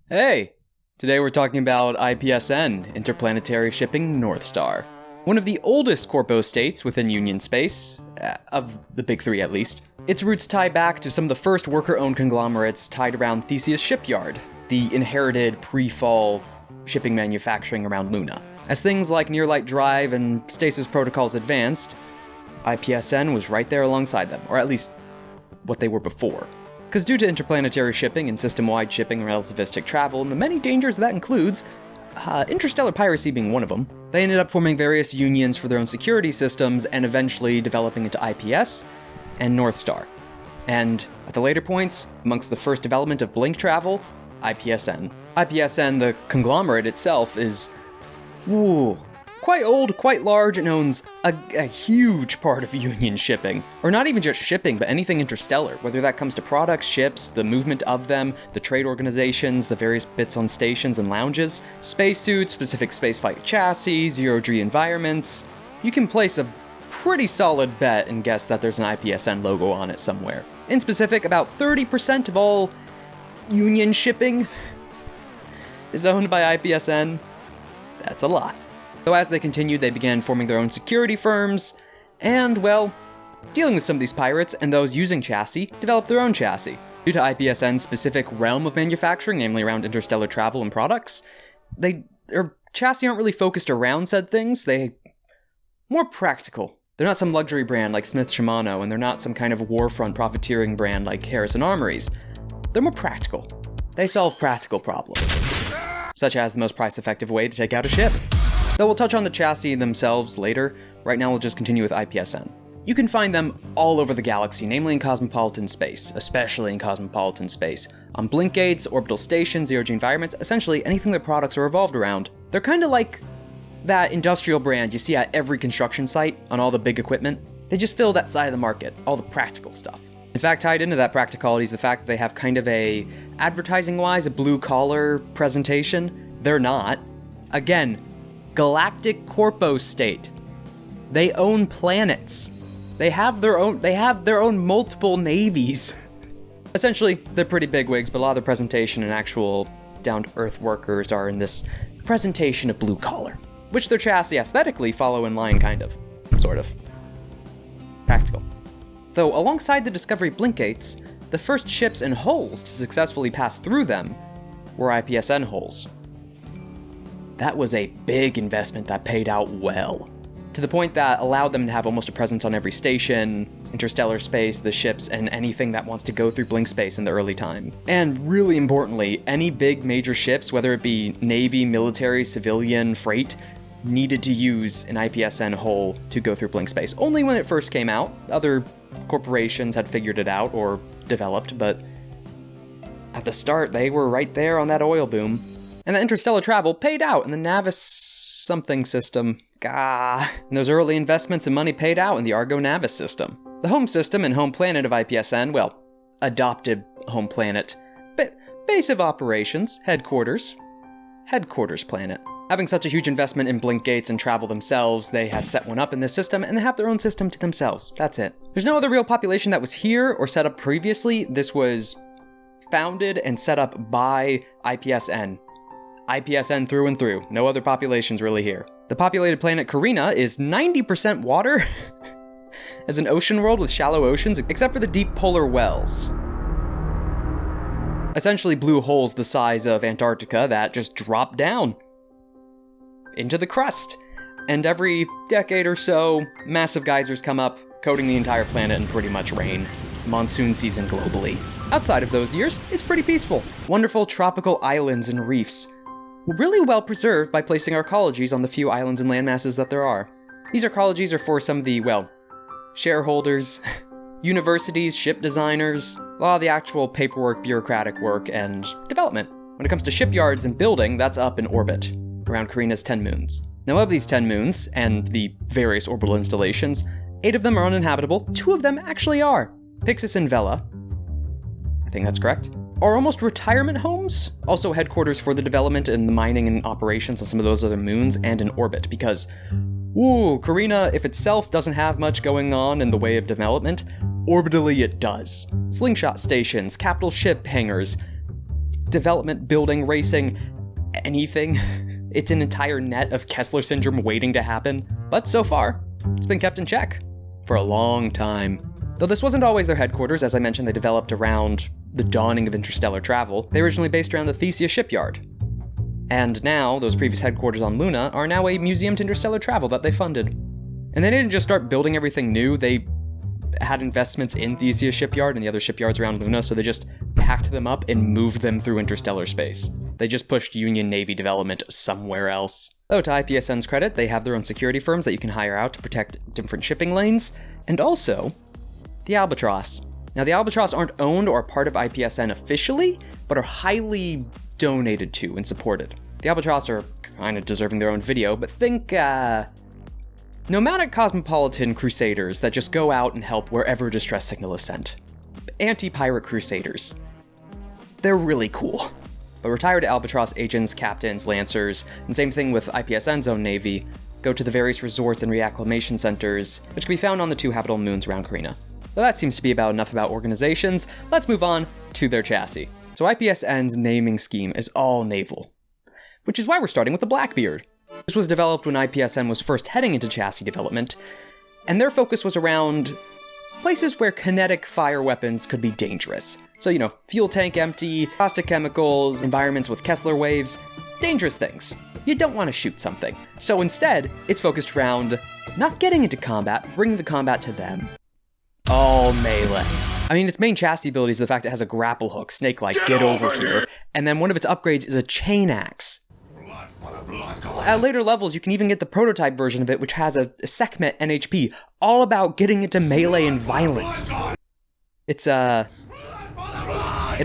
Hey! Today we're talking about IPS-N, Interplanetary Shipping Northstar. One of the oldest corpo-states within Union space, of the big three at least. Its roots tie back to some of the first worker-owned conglomerates tied around Theseus Shipyard, the inherited pre-fall shipping manufacturing around Luna. As things like near-light drive and stasis protocols advanced, IPS-N was right there alongside them, or at least what they were before. Because due to interplanetary shipping and system-wide shipping and relativistic travel, and the many dangers that includes, interstellar piracy being one of them, they ended up forming various unions for their own security systems and eventually developing into IPS and Northstar. And at the later points, amongst the first development of blink travel, IPS-N. IPS-N, the conglomerate itself, is quite old, quite large, and owns a huge part of Union shipping. Or not even just shipping, but anything interstellar, whether that comes to products, ships, the movement of them, the trade organizations, the various bits on stations and lounges, spacesuits, specific spaceflight chassis, zero-G environments. You can place a pretty solid bet and guess that there's an IPS-N logo on it somewhere. In specific, about 30% of all Union shipping is owned by IPS-N. That's a lot. So as they continued, they began forming their own security firms, and, well, dealing with some of these pirates and those using chassis, developed their own chassis. Due to IPS-N's specific realm of manufacturing, namely around interstellar travel and products, their chassis aren't really focused around said things, they're more practical. They're not some luxury brand like Smith Shimano, and they're not some kind of warfront profiteering brand like Harrison Armories. They're more practical. They solve practical problems, such as the most price-effective way to take out a ship. Though we'll touch on the chassis themselves later, right now we'll just continue with IPS-N. You can find them all over the galaxy, namely in cosmopolitan space, especially in cosmopolitan space. On blink gates, orbital stations, zero-G environments, essentially anything their products are revolved around. They're kind of like that industrial brand you see at every construction site on all the big equipment. They just fill that side of the market, all the practical stuff. In fact, tied into that practicality is the fact that they have kind of a, advertising-wise, a blue-collar presentation. They're not. Again, galactic corpo-state. They own planets. They have their own multiple navies. Essentially, they're pretty bigwigs, but a lot of the presentation and actual down-to-earth workers are in this presentation of blue-collar, which their chassis aesthetically follow in line, kind of. Sort of. Practical. Though, alongside the Discovery blink gates, the first ships and hulls to successfully pass through them were IPS-N hulls. That was a big investment that paid out well, to the point that allowed them to have almost a presence on every station, interstellar space, the ships, and anything that wants to go through blink space in the early time. And really importantly, any big major ships, whether it be Navy, military, civilian, freight, needed to use an IPS-N hull to go through blink space. Only when it first came out. Other corporations had figured it out or developed, but at the start, they were right there on that oil boom. And the interstellar travel paid out in the NAVIS something system. And those early investments and money paid out in the ARGO NAVIS system. The home system and home planet of IPS-N, well, adopted home planet. Base of operations, headquarters planet. Having such a huge investment in blink gates and travel themselves, they had set one up in this system, and they have their own system to themselves. That's it. There's no other real population that was here or set up previously. This was founded and set up by IPS-N. IPS-N through and through. No other populations really here. The populated planet Carina is 90% water, as an ocean world with shallow oceans, except for the deep polar wells. Essentially blue holes the size of Antarctica that just drop down into the crust. And every decade or so, massive geysers come up, coating the entire planet in pretty much rain. Monsoon season globally. Outside of those years, it's pretty peaceful. Wonderful tropical islands and reefs. Really well preserved by placing arcologies on the few islands and landmasses that there are. These arcologies are for some of the, well, shareholders, universities, ship designers, a lot of the actual paperwork, bureaucratic work, and development. When it comes to shipyards and building, that's up in orbit, around Carina's 10 moons. Now of these 10 moons, and the various orbital installations, 8 of them are uninhabitable, 2 of them actually are. Pixis and Vela, I think that's correct, are almost retirement homes, also headquarters for the development and the mining and operations on some of those other moons, and in orbit, because, Carina, if itself doesn't have much going on in the way of development, orbitally it does. Slingshot stations, capital ship hangars, development, building, racing, anything. It's an entire net of Kessler syndrome waiting to happen. But so far, it's been kept in check for a long time. Though this wasn't always their headquarters, as I mentioned, they developed around the dawning of interstellar travel. They were originally based around the Theseus shipyard. And now, those previous headquarters on Luna are now a museum to interstellar travel that they funded. And they didn't just start building everything new, they had investments in Theseus shipyard and the other shipyards around Luna, so they just packed them up and moved them through interstellar space. They just pushed Union Navy development somewhere else. Though to IPS-N's credit, they have their own security firms that you can hire out to protect different shipping lanes, and also the ALBATROSS. Now, the ALBATROSS aren't owned or part of IPS-N officially, but are highly donated to and supported. The ALBATROSS are kind of deserving their own video, but think, nomadic cosmopolitan crusaders that just go out and help wherever distress signal is sent. Anti-pirate crusaders. They're really cool. But retired ALBATROSS agents, captains, lancers, and same thing with IPS-N's own navy, go to the various resorts and reacclimation centers, which can be found on the 2 habitable moons around Carina. Though that seems to be about enough about organizations, let's move on to their chassis. So IPS-N's naming scheme is all naval, which is why we're starting with the Blackbeard. This was developed when IPS-N was first heading into chassis development, and their focus was around places where kinetic fire weapons could be dangerous. So, you know, fuel tank empty, caustic chemicals, environments with Kessler waves, dangerous things. You don't want to shoot something. So instead, it's focused around not getting into combat, bringing the combat to them. All melee. I mean, its main chassis ability is the fact it has a grapple hook, snake-like, get over here, and then one of its upgrades is a chain axe. At later levels, you can even get the prototype version of it, which has a Sekhmet NHP, all about getting into melee and violence. It's, it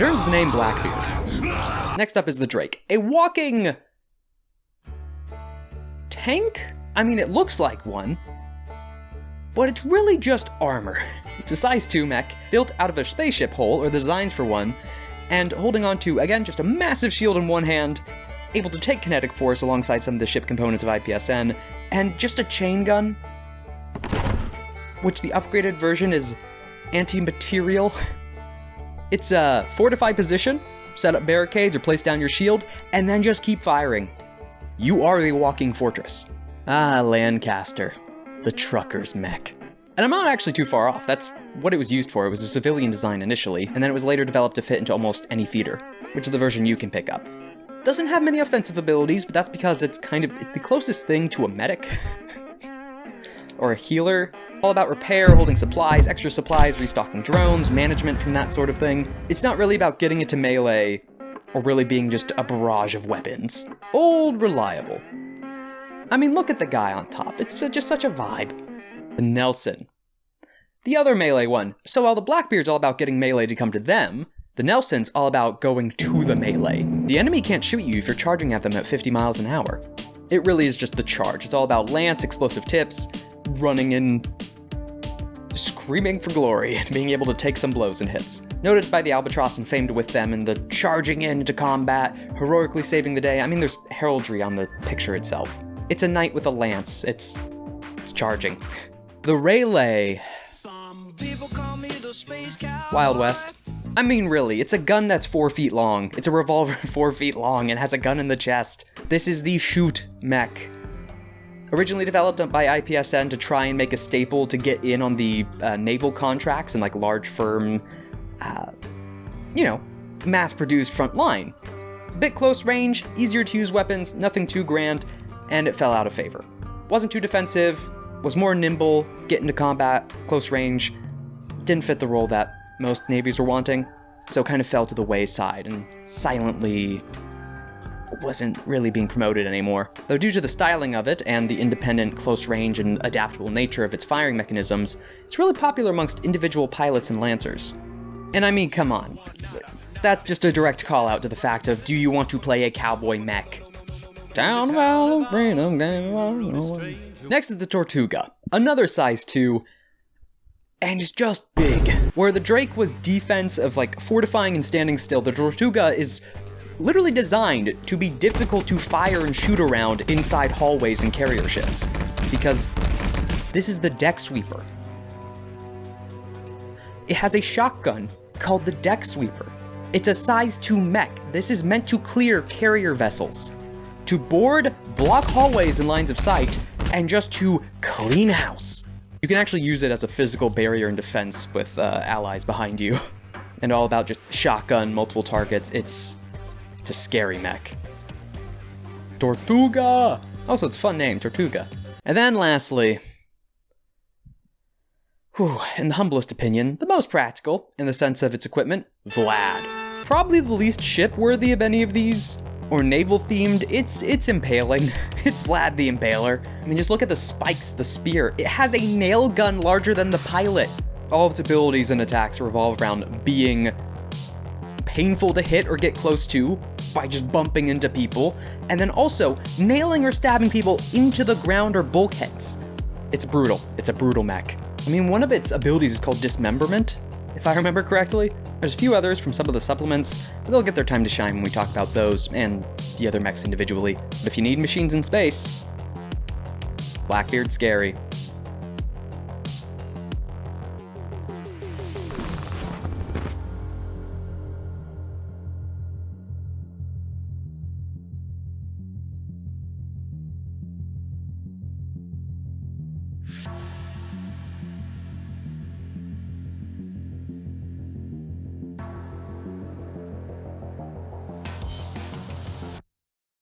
earns the name Blackbeard. Next up is the Drake, a walking tank? I mean, it looks like one, but it's really just armor. It's a size 2 mech, built out of a spaceship hull, or the designs for one, and holding on to, again, just a massive shield in one hand, able to take kinetic force alongside some of the ship components of IPS-N, and just a chain gun, which the upgraded version is anti-material. It's a fortified position, set up barricades or place down your shield, and then just keep firing. You are the walking fortress. Ah, Lancaster, the trucker's mech. And I'm not actually too far off. That's what it was used for. It was a civilian design initially, and then it was later developed to fit into almost any feeder, which is the version you can pick up. Doesn't have many offensive abilities, but that's because it's the closest thing to a medic. Or a healer. All about repair, holding supplies, extra supplies, restocking drones, management from that sort of thing. It's not really about getting into melee, or really being just a barrage of weapons. Old, reliable. I mean, look at the guy on top. It's just such a vibe. The Nelson. The other melee one. So while the Blackbeard's all about getting melee to come to them, the Nelson's all about going to the melee. The enemy can't shoot you if you're charging at them at 50 miles an hour. It really is just the charge. It's all about lance, explosive tips, running in, screaming for glory, and being able to take some blows and hits. Noted by the ALBATROSS and famed with them in the charging into combat, heroically saving the day. I mean, there's heraldry on the picture itself. It's a knight with a lance. It's charging. The Raleigh. Wild West. I mean, really, it's a gun that's 4 feet long. It's a revolver 4 feet long and has a gun in the chest. This is the shoot mech. Originally developed by IPS-N to try and make a staple to get in on the naval contracts and like large firm, mass-produced front line. Bit close range, easier to use weapons, nothing too grand, and it fell out of favor. Wasn't too defensive, was more nimble, get into combat, close range, didn't fit the role that most navies were wanting, so kind of fell to the wayside and silently wasn't really being promoted anymore. Though due to the styling of it and the independent, close range, and adaptable nature of its firing mechanisms, it's really popular amongst individual pilots and lancers. And I mean, come on. That's just a direct call out to the fact of, do you want to play a cowboy mech? Down well, freedom, next is the Tortuga, another size 2, and it's just big. Where the Drake was defense of like fortifying and standing still, the Tortuga is literally designed to be difficult to fire and shoot around inside hallways and carrier ships, because this is the deck sweeper. It has a shotgun called the deck sweeper. It's a size 2 mech. This is meant to clear carrier vessels, to board, block hallways and lines of sight, and just to clean house. You can actually use it as a physical barrier and defense with allies behind you. And all about just shotgun, multiple targets. It's a scary mech. Tortuga! Also, it's a fun name, Tortuga. And then lastly, in the humblest opinion, the most practical in the sense of its equipment, Vlad. Probably the least ship-worthy of any of these, or naval-themed. It's impaling. It's Vlad the Impaler. I mean, just look at the spikes, the spear. It has a nail gun larger than the pilot. All of its abilities and attacks revolve around being painful to hit or get close to by just bumping into people, and then also nailing or stabbing people into the ground or bulkheads. It's brutal. It's a brutal mech. I mean, one of its abilities is called dismemberment, if I remember correctly. There's a few others from some of the supplements, but they'll get their time to shine when we talk about those and the other mechs individually. But if you need machines in space, Blackbeard's scary.